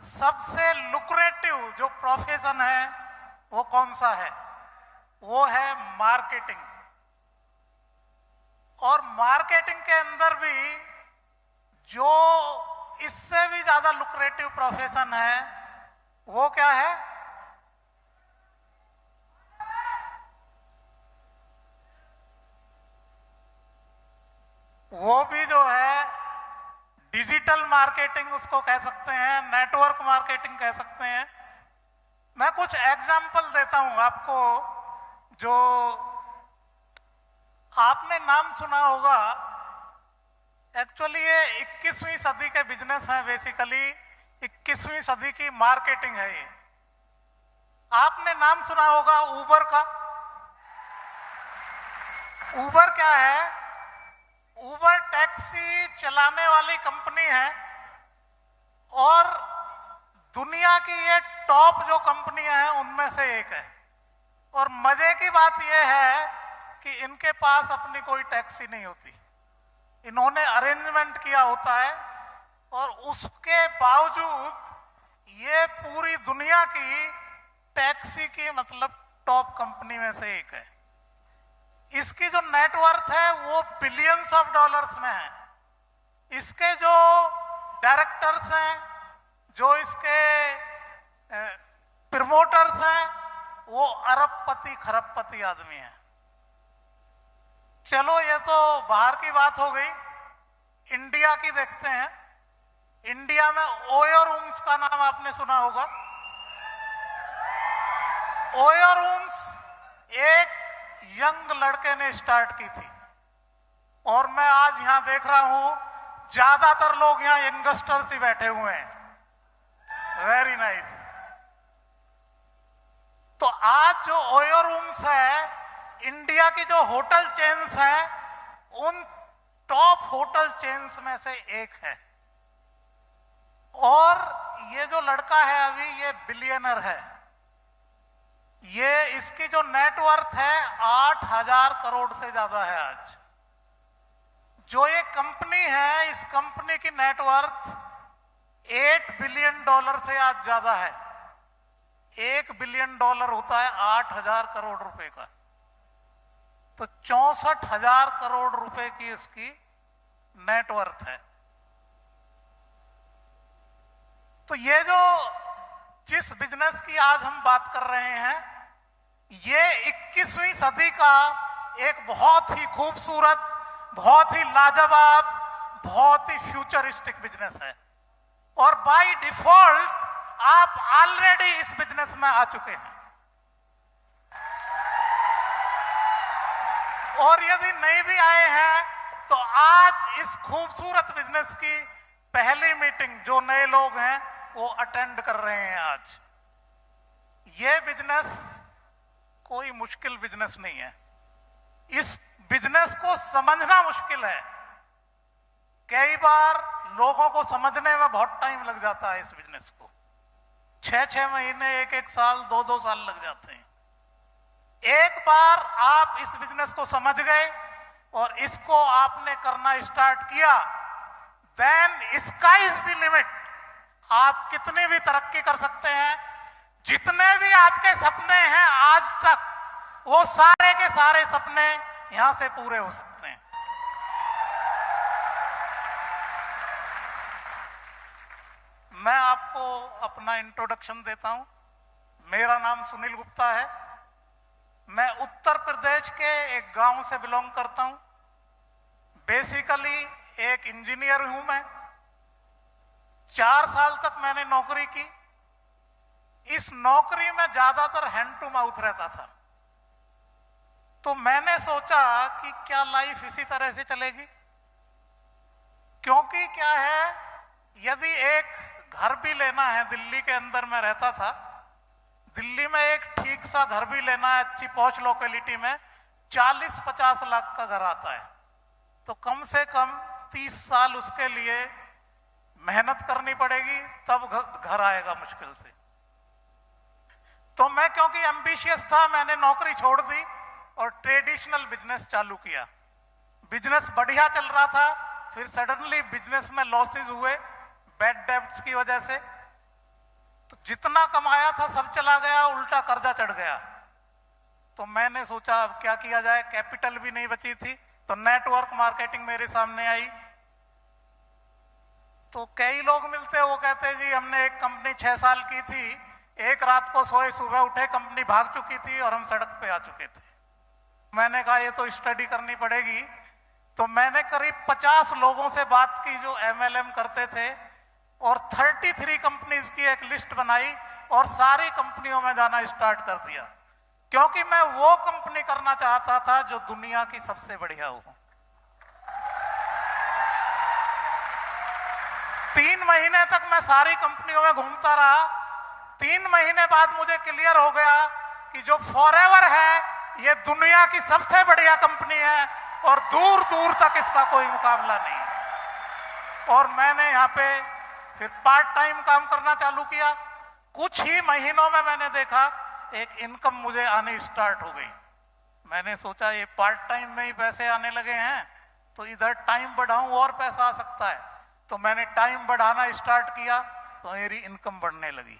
सबसे लुक्रेटिव जो प्रोफेशन है वो कौन सा है? वो है मार्केटिंग। और मार्केटिंग के अंदर भी जो इससे भी ज्यादा लुक्रेटिव प्रोफेशन है वो क्या है? वो भी जो है डिजिटल मार्केटिंग उसको कह सकते हैं, नेटवर्क मार्केटिंग कह सकते हैं। मैं कुछ एग्जाम्पल देता हूं आपको। जो आपने नाम सुना होगा, एक्चुअली ये 21वीं सदी के बिजनेस है, बेसिकली 21वीं सदी की मार्केटिंग है ये। आपने नाम सुना होगा उबर का। उबर क्या है? उबर टैक्सी चलाने वाली कंपनी है और दुनिया की ये टॉप जो कंपनियां हैं उनमें से एक है। और मजे की बात यह है कि इनके पास अपनी कोई टैक्सी नहीं होती, इन्होंने अरेंजमेंट किया होता है। और उसके बावजूद ये पूरी दुनिया की टैक्सी की मतलब टॉप कंपनी में से एक है। इसकी जो नेटवर्थ है वो बिलियंस ऑफ डॉलर्स में है। इसके जो डायरेक्टर्स हैं, जो इसके प्रमोटर्स हैं, वो अरबपति खरबपति आदमी हैं। चलो ये तो बाहर की बात हो गई। इंडिया की देखते हैं। इंडिया में ओयो रूम्स का नाम आपने सुना होगा। ओयो रूम्स एक यंग लड़के ने स्टार्ट की थी और मैं आज यहां देख रहा हूं ज्यादातर लोग यहां यंगस्टर्स ही बैठे हुए हैं। Very nice. तो आज जो ओयो रूम्स है, इंडिया की जो होटल चेन्स हैं उन टॉप होटल चेन्स में से एक है। और ये जो लड़का है अभी, ये बिलियनर है। ये इसकी जो नेटवर्थ है 8,000 करोड़ से ज्यादा है आज। जो ये कंपनी है, इस कंपनी की नेटवर्थ 8 बिलियन डॉलर से आज ज्यादा है। 1 बिलियन डॉलर होता है 8,000 करोड़ रुपए का। तो 64,000 करोड़ रुपए की इसकी नेटवर्थ है। तो ये जो जिस बिजनेस की आज हम बात कर रहे हैं, ये 21वीं सदी का एक बहुत ही खूबसूरत, बहुत ही लाजवाब, बहुत ही फ्यूचरिस्टिक बिजनेस है। और बाय डिफॉल्ट आप ऑलरेडी इस बिजनेस में आ चुके हैं। और यदि नहीं भी आए हैं तो आज इस खूबसूरत बिजनेस की पहली मीटिंग जो नए लोग हैं वो अटेंड कर रहे हैं आज। ये बिजनेस कोई मुश्किल बिजनेस नहीं है। इस बिजनेस को समझना मुश्किल है। कई बार लोगों को समझने में बहुत टाइम लग जाता है। इस बिजनेस को 6-6 महीने, 1-1 साल, 2-2 साल लग जाते हैं। एक बार आप इस बिजनेस को समझ गए और इसको आपने करना स्टार्ट किया, then sky is the limit. आप कितनी भी तरक्की कर सकते हैं। जितने भी आपके सपने हैं आज तक, वो सारे के सारे सपने यहां से पूरे हो सकते हैं। मैं आपको अपना इंट्रोडक्शन देता हूं। मेरा नाम सुनील गुप्ता है। मैं उत्तर प्रदेश के एक गांव से बिलोंग करता हूं। बेसिकली एक इंजीनियर हूं मैं। 4 साल तक मैंने नौकरी की। इस नौकरी में ज्यादातर हैंड टू माउथ रहता था। तो मैंने सोचा कि क्या लाइफ इसी तरह से चलेगी? क्योंकि क्या है, यदि एक घर भी लेना है, दिल्ली के अंदर में रहता था, दिल्ली में एक ठीक सा घर भी लेना है अच्छी पहुंच लोकेलिटी में, 40-50 लाख का घर आता है। तो कम से कम 30 साल उसके लिए मेहनत करनी पड़ेगी, तब घर आएगा मुश्किल से। तो मैं क्योंकि एम्बिशियस था, मैंने नौकरी छोड़ दी और ट्रेडिशनल बिजनेस चालू किया। बिजनेस बढ़िया चल रहा था, फिर सडनली बिजनेस में लॉसेस हुए बैड डेब्ट्स की वजह से। तो जितना कमाया था सब चला गया, उल्टा कर्जा चढ़ गया। तो मैंने सोचा अब क्या किया जाए, कैपिटल भी नहीं बची थी। तो नेटवर्क मार्केटिंग मेरे सामने आई। तो कई लोग मिलते, वो कहते जी हमने एक कंपनी 6 साल की थी, एक रात को सोए सुबह उठे कंपनी भाग चुकी थी और हम सड़क पे आ चुके थे। मैंने कहा ये तो स्टडी करनी पड़ेगी। तो मैंने करीब 50 लोगों से बात की जो MLM करते थे, और 33 कंपनीज की एक लिस्ट बनाई और सारी कंपनियों में जाना स्टार्ट कर दिया, क्योंकि मैं वो कंपनी करना चाहता था जो दुनिया की सबसे बढ़िया हो। 3 महीने तक मैं सारी कंपनियों में घूमता रहा। 3 महीने बाद मुझे क्लियर हो गया कि जो फॉरएवर है ये दुनिया की सबसे बढ़िया कंपनी है और दूर दूर तक इसका कोई मुकाबला नहीं। और मैंने यहाँ पे फिर पार्ट टाइम काम करना चालू किया। कुछ ही महीनों में मैंने देखा एक इनकम मुझे आनी स्टार्ट हो गई। मैंने सोचा ये पार्ट टाइम में ही पैसे आने लगे हैं तो इधर टाइम बढ़ाऊं और पैसा आ सकता है। तो मैंने टाइम बढ़ाना स्टार्ट किया तो मेरी इनकम बढ़ने लगी।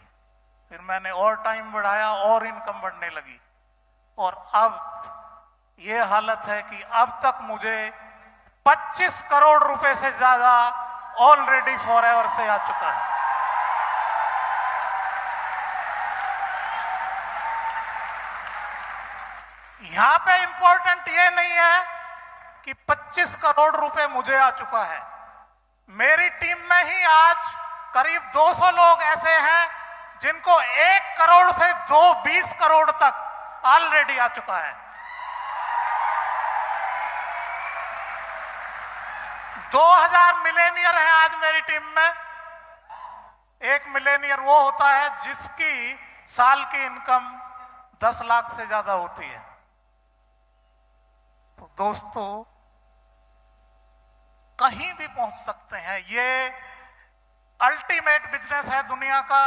फिर मैंने और टाइम बढ़ाया और इनकम बढ़ने लगी। और अब ये हालत है कि अब तक मुझे 25 करोड़ रुपए से ज्यादा ऑलरेडी फॉरएवर से आ चुका है। यहां पे इंपॉर्टेंट ये नहीं है कि 25 करोड़ रुपए मुझे आ चुका है। मेरी टीम में ही आज करीब 200 लोग ऐसे हैं जिनको 1 करोड़ से 20 करोड़ तक ऑलरेडी आ चुका है। 2000 मिलेनियर हैं आज मेरी टीम में। एक मिलेनियर वो होता है जिसकी साल की इनकम 10 लाख से ज्यादा होती है। तो दोस्तों कहीं भी पहुंच सकते हैं। ये अल्टीमेट बिजनेस है दुनिया का।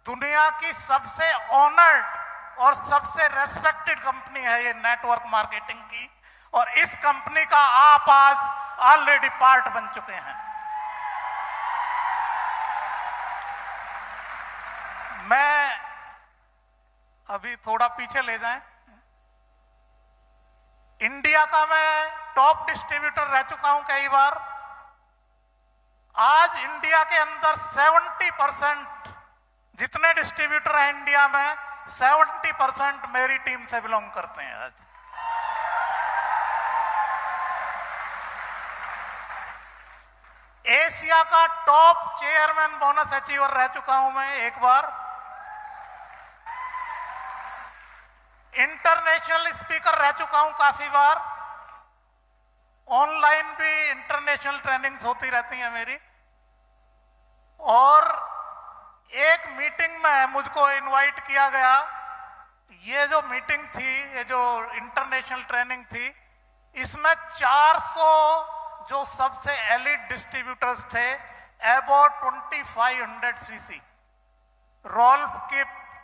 दुनिया की सबसे ऑनर्ड और सबसे रेस्पेक्टेड कंपनी है ये नेटवर्क मार्केटिंग की, और इस कंपनी का आप आज ऑलरेडी पार्ट बन चुके हैं। मैं अभी थोड़ा पीछे ले जाएं। इंडिया का मैं टॉप डिस्ट्रीब्यूटर रह चुका हूं कई बार। आज इंडिया के अंदर 70% जितने डिस्ट्रीब्यूटर हैं इंडिया में 70% मेरी टीम से बिलोंग करते हैं। आज एशिया का टॉप चेयरमैन बोनस अचीवर रह चुका हूं मैं एक बार। इंटरनेशनल स्पीकर रह चुका हूं काफी बार। ऑनलाइन भी इंटरनेशनल ट्रेनिंग्स होती रहती हैं मेरी। और एक मीटिंग में मुझको इनवाइट किया गया। ये जो मीटिंग थी, ये जो इंटरनेशनल ट्रेनिंग थी, इसमें 400 जो सबसे एलिट डिस्ट्रीब्यूटर्स थे, about 2500 CC, Ralph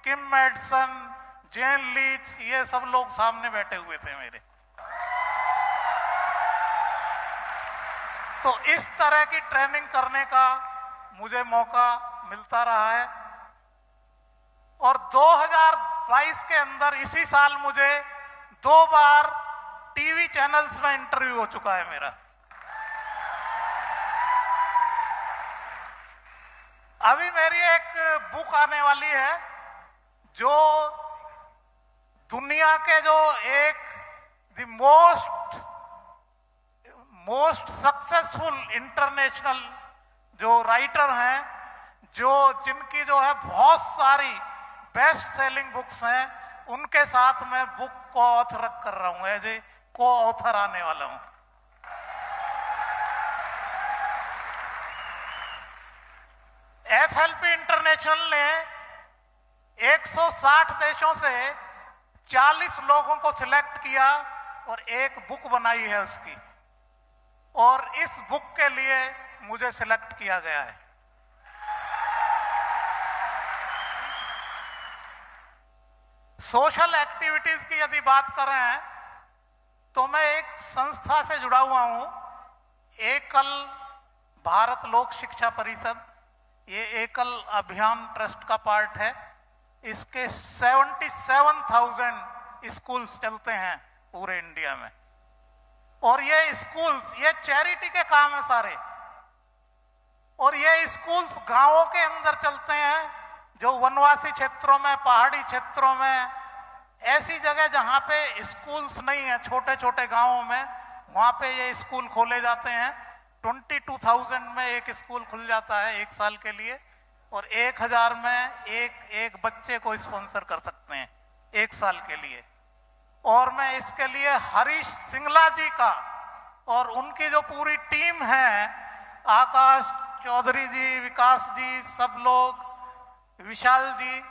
Kim Madsen, Jane Leach, ये सब लोग सामने बैठे हुए थे मेरे। तो इस तरह की ट्रेनिंग करने का मुझे मौका मिलता रहा है। और 2022 के अंदर इसी साल मुझे 2 बार टीवी चैनल्स में इंटरव्यू हो चुका है मेरा। अभी मेरी एक बुक आने वाली है जो दुनिया के जो एक द मोस्ट सक्सेसफुल इंटरनेशनल जो राइटर हैं, जिनकी जो है बहुत सारी बेस्ट सेलिंग बुक्स हैं, उनके साथ मैं बुक को ऑथर कर रहा हूं, एज ए को ऑथर आने वाला हूं। FLP इंटरनेशनल ने 160 देशों से 40 लोगों को सिलेक्ट किया और एक बुक बनाई है उसकी, और इस बुक के लिए मुझे सिलेक्ट किया गया है। सोशल एक्टिविटीज की यदि बात करें तो मैं एक संस्था से जुड़ा हुआ हूं, एकल भारत लोक शिक्षा परिषद। ये एकल अभियान ट्रस्ट का पार्ट है। इसके 77,000 स्कूल्स चलते हैं पूरे इंडिया में, और ये स्कूल्स, ये चैरिटी के काम है सारे, और ये स्कूल्स गांवों के अंदर चलते हैं, जो वनवासी क्षेत्रों में, पहाड़ी क्षेत्रों में, ऐसी जगह जहां पे स्कूल्स नहीं है, छोटे छोटे गांवों में, वहां पे ये स्कूल खोले जाते हैं। 22,000 में एक स्कूल खुल जाता है एक साल के लिए, और 1,000 में एक बच्चे को स्पॉन्सर कर सकते हैं एक साल के लिए। और मैं इसके लिए हरीश सिंगला जी का और उनकी जो पूरी टीम है, आकाश चौधरी जी, विकास जी, सब लोग, विशाल जी,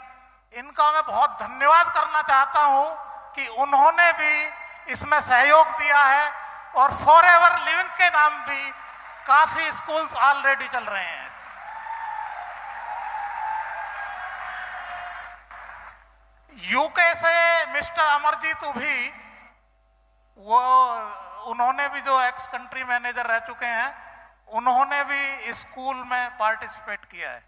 इनका मैं बहुत धन्यवाद करना चाहता हूं कि उन्होंने भी इसमें सहयोग दिया है, और फॉरएवर लिविंग के नाम भी काफी स्कूल्स ऑलरेडी चल रहे हैं। यूके से मिस्टर अमरजीत भी, वो उन्होंने भी, जो एक्स कंट्री मैनेजर रह चुके हैं, उन्होंने भी स्कूल में पार्टिसिपेट किया है।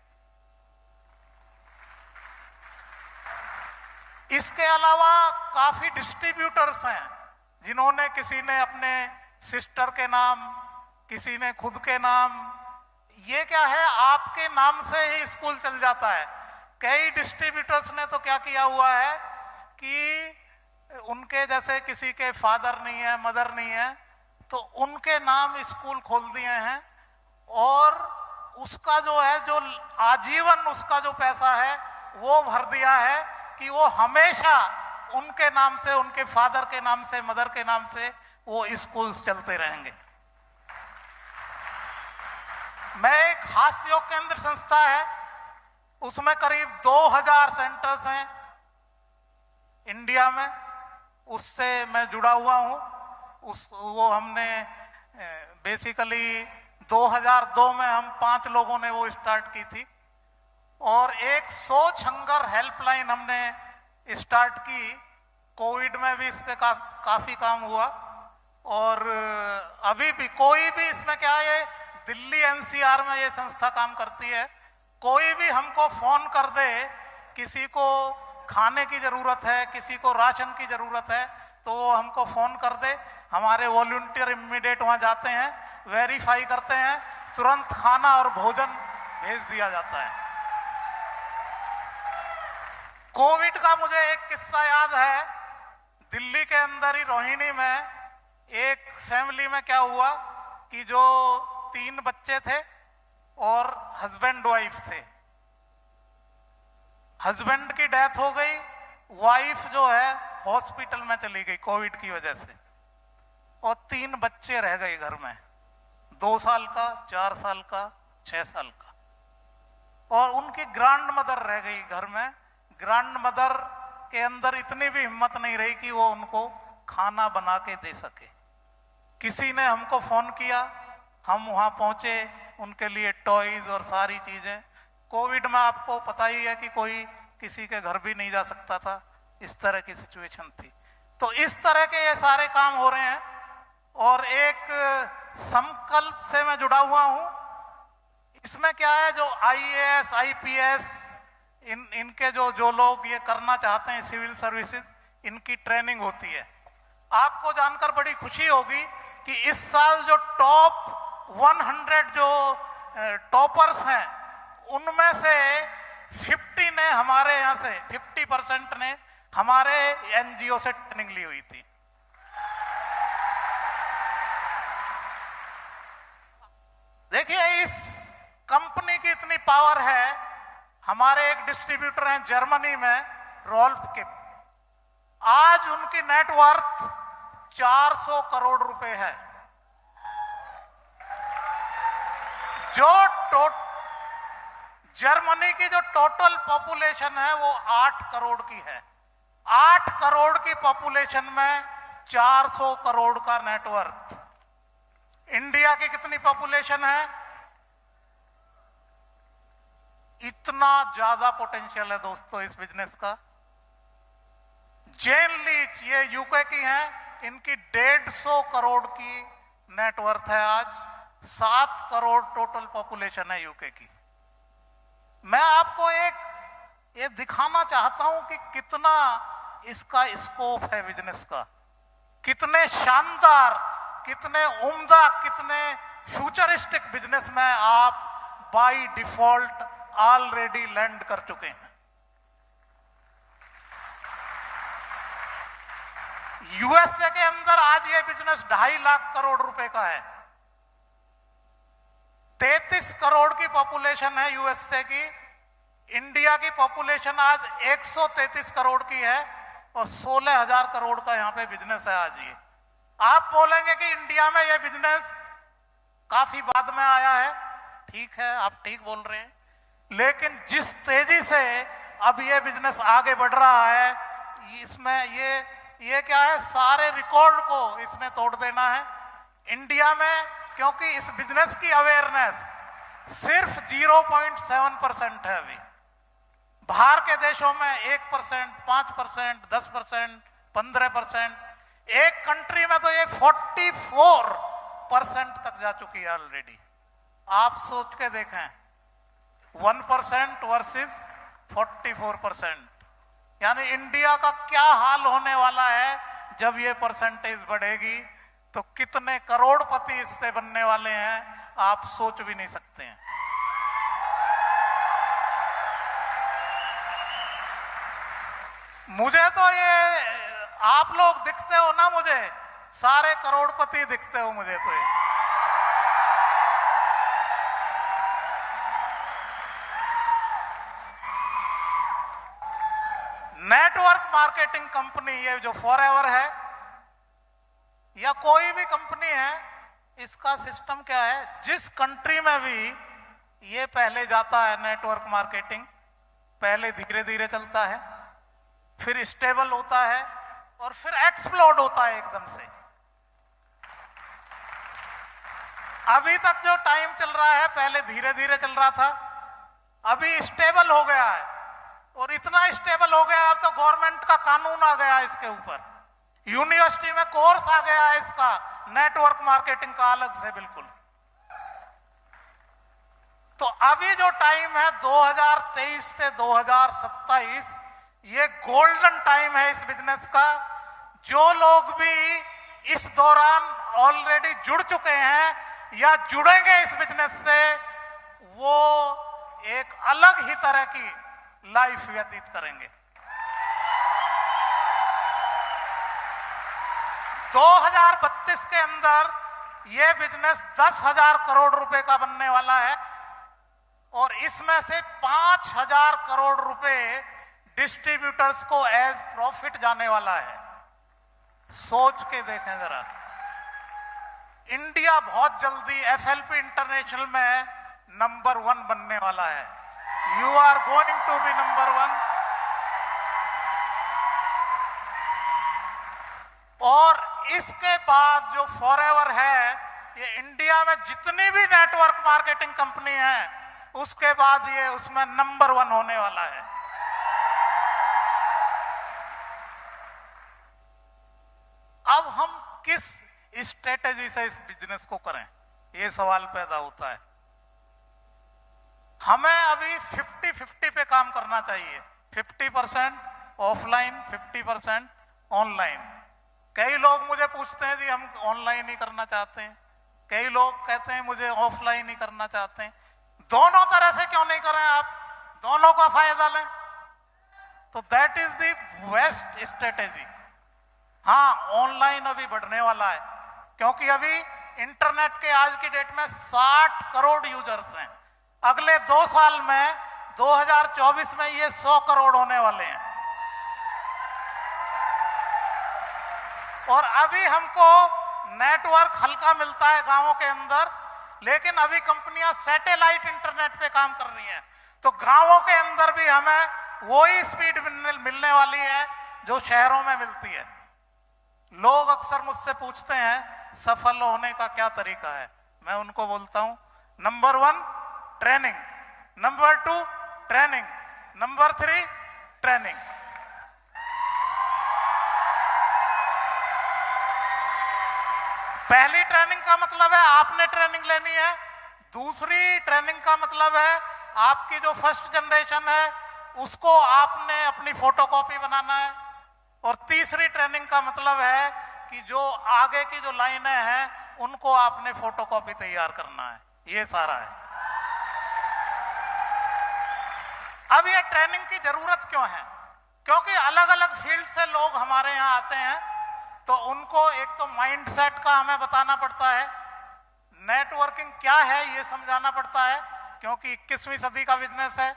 इसके अलावा काफी डिस्ट्रीब्यूटर्स हैं, जिन्होंने, किसी ने अपने सिस्टर के नाम, किसी ने खुद के नाम, ये क्या है, आपके नाम से ही स्कूल चल जाता है। कई डिस्ट्रीब्यूटर्स ने तो क्या किया हुआ है कि उनके जैसे किसी के फादर नहीं है, मदर नहीं है, तो उनके नाम स्कूल खोल दिए हैं, और उसका जो है, जो आजीवन उसका जो पैसा है वो भर दिया है कि वो हमेशा उनके नाम से, उनके फादर के नाम से, मदर के नाम से वो स्कूल्स चलते रहेंगे। मैं एक हास्य योग केंद्र संस्था है, उसमें करीब 2,000 सेंटर्स हैं इंडिया में, उससे मैं जुड़ा हुआ हूं। वो हमने बेसिकली 2002 में हम 5 लोगों ने वो स्टार्ट की थी, और एक सोच हंगर हेल्पलाइन हमने स्टार्ट की। कोविड में भी इस पे काफी काम हुआ, और अभी भी कोई भी, इसमें क्या है, ये दिल्ली एनसीआर में ये संस्था काम करती है। कोई भी हमको फोन कर दे, किसी को खाने की जरूरत है, किसी को राशन की जरूरत है, तो वो हमको फोन कर दे, हमारे वॉलंटियर इमीडिएट वहां जाते हैं, वेरीफाई करते हैं, तुरंत खाना और भोजन भेज दिया जाता है। कोविड का मुझे एक किस्सा याद है। दिल्ली के अंदर ही रोहिणी में एक फैमिली में क्या हुआ कि जो 3 बच्चे थे और हस्बैंड वाइफ थे। हस्बैंड की डेथ हो गई, वाइफ जो है हॉस्पिटल में चली गई कोविड की वजह से, और 3 बच्चे रह गए घर में, 2 साल का, 4 साल का, 6 साल का, और उनकी ग्रैंड मदर रह गई घर में। ग्रैंड मदर के अंदर इतनी भी हिम्मत नहीं रही कि वो उनको खाना बना के दे सके। किसी ने हमको फोन किया, हम वहां पहुंचे, उनके लिए टॉयज और सारी चीजें। कोविड में आपको पता ही है कि कोई किसी के घर भी नहीं जा सकता था, इस तरह की सिचुएशन थी। तो इस तरह के ये सारे काम हो रहे हैं, और एक संकल्प से मैं जुड़ा हुआ हूं। इसमें क्या है, जो आईएएस, आईपीएस, इनके जो लोग ये करना चाहते हैं, सिविल सर्विसेज, इनकी ट्रेनिंग होती है। आपको जानकर बड़ी खुशी होगी कि इस साल जो टॉप 100 जो टॉपर्स हैं, उनमें से 50 ने हमारे यहाँ से, 50% ने हमारे एनजीओ से ट्रेनिंग ली हुई थी। देखिए, इस कंपनी की इतनी पावर है। हमारे एक डिस्ट्रीब्यूटर हैं जर्मनी में, रोल्फ के, आज उनकी नेटवर्थ 400 करोड़ रुपए है। जर्मनी की जो टोटल पॉपुलेशन है वो 8 करोड़ की है। 8 करोड़ की पॉपुलेशन में 400 करोड़ का नेटवर्थ। इंडिया की कितनी पॉपुलेशन है? इतना ज्यादा पोटेंशियल है दोस्तों इस बिजनेस का। जेन लीच, ये यूके की हैं, इनकी 150 करोड़ की नेटवर्थ है आज। 7 करोड़ टोटल पॉपुलेशन है यूके की। मैं आपको ये दिखाना चाहता हूं कि कितना इसका स्कोप है बिजनेस का, कितने शानदार, कितने उम्दा, कितने फ्यूचरिस्टिक बिजनेस में आप बाय डिफॉल्ट ऑलरेडी लैंड कर चुके हैं। यूएसए के अंदर आज ये बिजनेस 2.5 लाख करोड़ रुपए का है। 33 करोड़ की पॉपुलेशन है यूएसए की। इंडिया की पॉपुलेशन आज 133 करोड़ की है और 16,000 करोड़ का यहां पे बिजनेस है आज ये। आप बोलेंगे कि इंडिया में ये बिजनेस काफी बाद में आया है, ठीक है, आप ठीक बोल रहे हैं, लेकिन जिस तेजी से अब ये बिजनेस आगे बढ़ रहा है, इसमें ये क्या है, सारे रिकॉर्ड को इसने तोड़ देना है इंडिया में, क्योंकि इस बिजनेस की अवेयरनेस सिर्फ 0.7% है अभी। बाहर के देशों में 1%, 5%, 10%, 15%, एक कंट्री में तो ये 44% तक जा चुकी है ऑलरेडी। आप सोच के देखें, 1% वर्सेस 44%, यानी इंडिया का क्या हाल होने वाला है जब ये परसेंटेज बढ़ेगी, तो कितने करोड़पति इससे बनने वाले हैं आप सोच भी नहीं सकते हैं। मुझे तो ये आप लोग दिखते हो ना, मुझे सारे करोड़पति दिखते हो मुझे तो ये। नेटवर्क मार्केटिंग कंपनी, ये जो फॉरएवर है या कोई भी कंपनी है, इसका सिस्टम क्या है, जिस कंट्री में भी ये पहले जाता है नेटवर्क मार्केटिंग, पहले धीरे धीरे चलता है, फिर स्टेबल होता है और फिर एक्सप्लोड होता है एकदम से। अभी तक जो टाइम चल रहा है, पहले धीरे धीरे चल रहा था, अभी स्टेबल हो गया है, और इतना स्टेबल हो गया अब तो गवर्नमेंट का कानून आ गया इसके ऊपर, यूनिवर्सिटी में कोर्स आ गया है इसका, नेटवर्क मार्केटिंग का अलग से बिल्कुल। तो अभी जो टाइम है 2023 से 2027, ये गोल्डन टाइम है इस बिजनेस का। जो लोग भी इस दौरान ऑलरेडी जुड़ चुके हैं या जुड़ेंगे इस बिजनेस से, वो एक अलग ही तरह की लाइफ व्यतीत करेंगे। 2032 के अंदर यह बिजनेस 10,000 करोड़ रुपए का बनने वाला है और इसमें से 5,000 करोड़ रुपए डिस्ट्रीब्यूटर्स को एज प्रॉफिट जाने वाला है। सोच के देखें जरा, इंडिया बहुत जल्दी एफएलपी इंटरनेशनल में नंबर 1 बनने वाला है। You are going to be number 1। और इसके बाद जो फॉरएवर है, ये इंडिया में जितनी भी नेटवर्क मार्केटिंग कंपनी है, उसके बाद ये उसमें नंबर 1 होने वाला है। अब हम किस स्ट्रेटेजी से इस बिजनेस को करें, ये सवाल पैदा होता है। हमें अभी 50-50 पे काम करना चाहिए, 50% ऑफलाइन, 50% ऑनलाइन। कई लोग मुझे पूछते हैं जी हम ऑनलाइन ही करना चाहते हैं, कई लोग कहते हैं मुझे ऑफलाइन ही करना चाहते हैं। दोनों तरह से क्यों नहीं करें, आप दोनों का फायदा लें, तो that is the best strategy. हाँ, ऑनलाइन अभी बढ़ने वाला है, क्योंकि अभी इंटरनेट के आज की डेट में 60 करोड़ यूजर्स हैं। अगले 2 साल में 2024 में ये 100 करोड़ होने वाले हैं। और अभी हमको नेटवर्क हल्का मिलता है गांवों के अंदर, लेकिन अभी कंपनियां सैटेलाइट इंटरनेट पे काम कर रही हैं, तो गांवों के अंदर भी हमें वही स्पीड मिलने वाली है जो शहरों में मिलती है। लोग अक्सर मुझसे पूछते हैं सफल होने का क्या तरीका है, मैं उनको बोलता हूं number 1 training, number 2 training, number 3 training. पहली ट्रेनिंग का मतलब है आपने ट्रेनिंग लेनी है, दूसरी ट्रेनिंग का मतलब है आपकी जो फर्स्ट जनरेशन है उसको आपने अपनी फोटोकॉपी बनाना है। और तीसरी ट्रेनिंग का मतलब है कि जो आगे की जो लाइनें हैं उनको आपने फोटोकॉपी तैयार करना है। ये सारा है। अब ये ट्रेनिंग की जरूरत क्यों है? क्योंकि अलग अलग फील्ड से लोग हमारे यहाँ आते हैं, तो उनको एक तो माइंडसेट का हमें बताना पड़ता है, नेटवर्किंग क्या है ये समझाना पड़ता है, क्योंकि 21वीं सदी का बिजनेस है।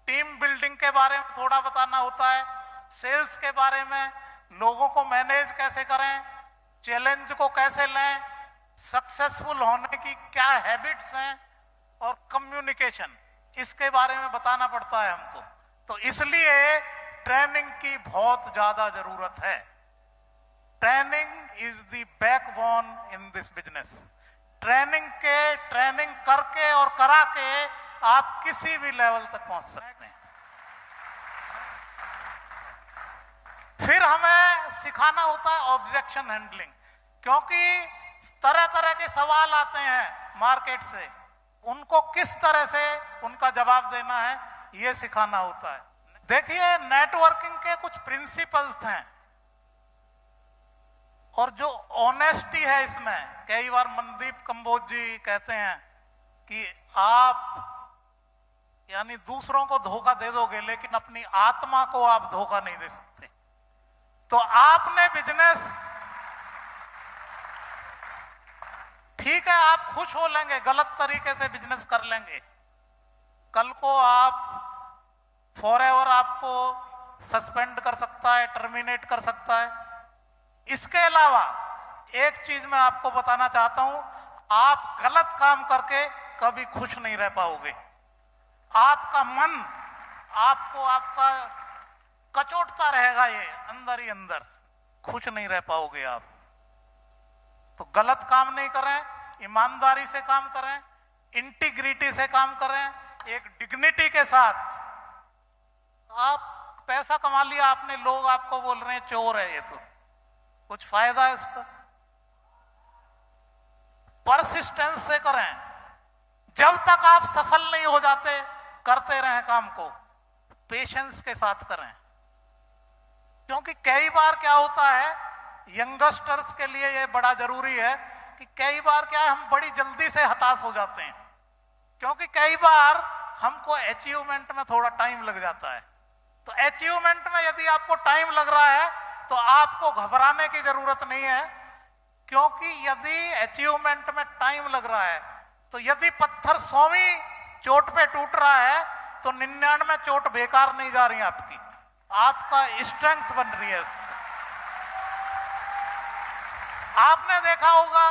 टीम बिल्डिंग के बारे में थोड़ा बताना होता है, सेल्स के बारे में, लोगों को मैनेज कैसे करें, चैलेंज को कैसे लें, सक्सेसफुल होने की क्या हैबिट्स हैं, और कम्युनिकेशन, इसके बारे में बताना पड़ता है हमको। तो इसलिए ट्रेनिंग की बहुत ज्यादा जरूरत है। Training is the backbone in this business. Training करके और करा के आप किसी भी लेवल तक पहुंच सकते हैं। फिर हमें सिखाना होता है ऑब्जेक्शन हैंडलिंग, क्योंकि तरह तरह के सवाल आते हैं मार्केट से, उनको किस तरह से उनका जवाब देना है ये सिखाना होता है। देखिए, नेटवर्किंग के कुछ प्रिंसिपल्स हैं, और जो ऑनेस्टी है इसमें, कई बार मनदीप कंबोज जी कहते हैं कि आप यानी दूसरों को धोखा दे दोगे लेकिन अपनी आत्मा को आप धोखा नहीं दे सकते। तो आपने बिजनेस, ठीक है आप खुश हो लेंगे, गलत तरीके से बिजनेस कर लेंगे, कल को आप फॉरएवर आपको सस्पेंड कर सकता है, टर्मिनेट कर सकता है। इसके अलावा एक चीज मैं आपको बताना चाहता हूं, आप गलत काम करके कभी खुश नहीं रह पाओगे। आपका मन आपको आपका कचोटता रहेगा, ये अंदर ही अंदर, खुश नहीं रह पाओगे आप। तो गलत काम नहीं करें, ईमानदारी से काम करें, इंटीग्रिटी से काम करें, एक डिग्निटी के साथ। आप पैसा कमा लिया आपने, लोग आपको बोल रहे हैं चोर है, ये तो कुछ फायदा है उसका? परसिस्टेंस से करें, जब तक आप सफल नहीं हो जाते करते रहें काम को, पेशेंस के साथ करें। क्योंकि कई बार क्या होता है, यंगस्टर्स के लिए ये बड़ा जरूरी है कि कई बार क्या है, हम बड़ी जल्दी से हताश हो जाते हैं, क्योंकि कई बार हमको अचीवमेंट में थोड़ा टाइम लग जाता है। तो अचीवमेंट में यदि आपको टाइम लग रहा है तो आपको घबराने की जरूरत नहीं है, क्योंकि यदि अचीवमेंट में टाइम लग रहा है तो यदि पत्थर 100वीं चोट पे टूट रहा है तो 99 चोट बेकार नहीं जा रही आपकी, आपका स्ट्रेंथ बन रही है इससे। आपने देखा होगा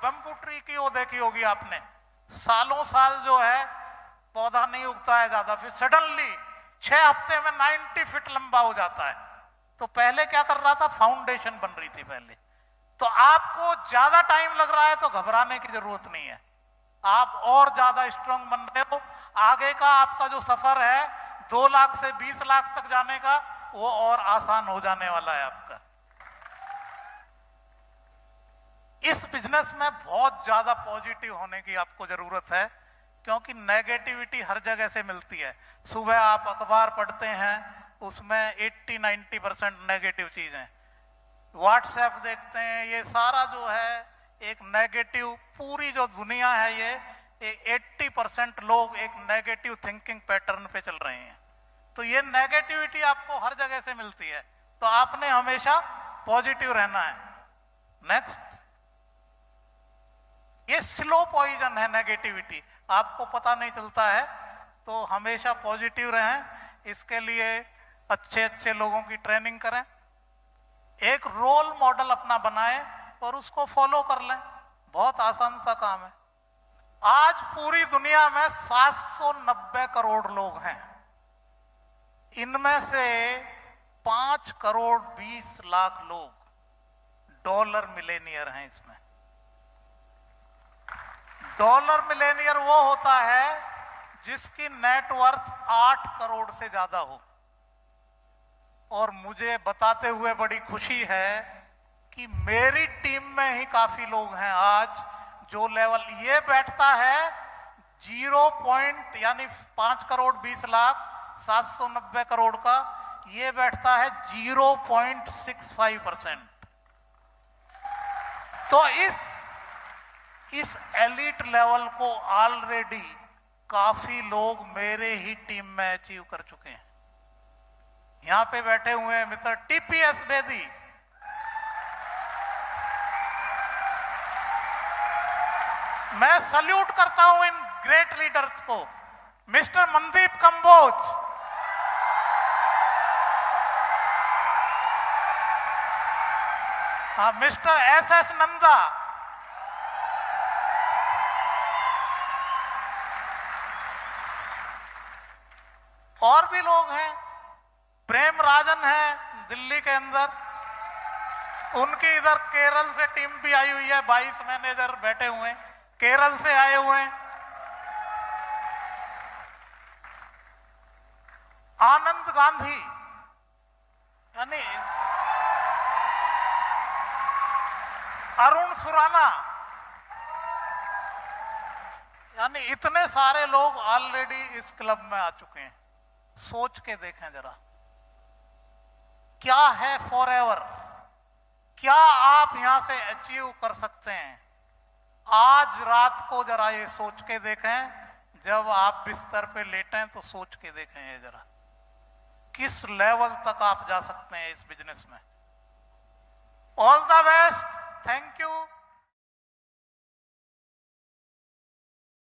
बम्बू ट्री की वो देखी होगी आपने, सालों साल जो है पौधा नहीं उगता है ज्यादा, फिर सडनली 6 हफ्ते में 90 फीट लंबा हो जाता है। तो पहले क्या कर रहा था, फाउंडेशन बन रही थी पहले। तो आपको ज्यादा टाइम लग रहा है तो घबराने की जरूरत नहीं है, आप और ज्यादा स्ट्रांग बन रहे हो। आगे का आपका जो सफर है 2 लाख से 20 लाख तक जाने का, वो और आसान हो जाने वाला है आपका। इस बिजनेस में बहुत ज्यादा पॉजिटिव होने की आपको जरूरत है, क्योंकि नेगेटिविटी हर जगह से मिलती है। सुबह आप अखबार पढ़ते हैं, उसमें 80-90% नेगेटिव चीजें, व्हाट्सएप देखते हैं, ये सारा जो है एक नेगेटिव, पूरी जो दुनिया है ये 80% लोग एक नेगेटिव थिंकिंग पैटर्न पे चल रहे हैं। तो ये नेगेटिविटी आपको हर जगह से मिलती है, तो आपने हमेशा पॉजिटिव रहना है। नेक्स्ट, ये स्लो पॉइजन है नेगेटिविटी, आपको पता नहीं चलता है, तो हमेशा पॉजिटिव रहें। इसके लिए अच्छे अच्छे लोगों की ट्रेनिंग करें, एक रोल मॉडल अपना बनाएं और उसको फॉलो कर लें, बहुत आसान सा काम है। आज पूरी दुनिया में 790 करोड़ लोग हैं, इनमें से 5 करोड़ 20 लाख लोग डॉलर मिलेनियर हैं। इसमें डॉलर मिलेनियर वो होता है जिसकी नेटवर्थ 8 करोड़ से ज्यादा हो। और मुझे बताते हुए बड़ी खुशी है कि मेरी टीम में ही काफी लोग हैं आज जो लेवल ये बैठता है, 0 पॉइंट यानी 5 करोड़ 20 लाख 790 करोड़ का, ये बैठता है 0.65%। तो इस एलिट लेवल को ऑलरेडी काफी लोग मेरे ही टीम में अचीव कर चुके हैं। यहां पे बैठे हुए हैं मिस्टर टीपीएस बेदी, मैं सल्यूट करता हूं इन ग्रेट लीडर्स को। Mister Mandeep Kamboj, mister SS Nanda, और भी लोग हैं, प्रेम राजन है दिल्ली के अंदर, उनकी इधर केरल से टीम भी आई हुई है, 22 मैनेजर बैठे हुए हैं, केरल से आए हुए हैं। आनंद गांधी, यानी अरुण सुराना, यानी इतने सारे लोग ऑलरेडी इस क्लब में आ चुके हैं। सोच के देखें जरा, क्या है फॉरएवर, क्या आप यहां से अचीव कर सकते हैं। आज रात को जरा ये सोच के देखें, जब आप बिस्तर पे लेटें तो सोच के देखें ये जरा, किस लेवल तक आप जा सकते हैं इस बिजनेस में। All the best, thank you.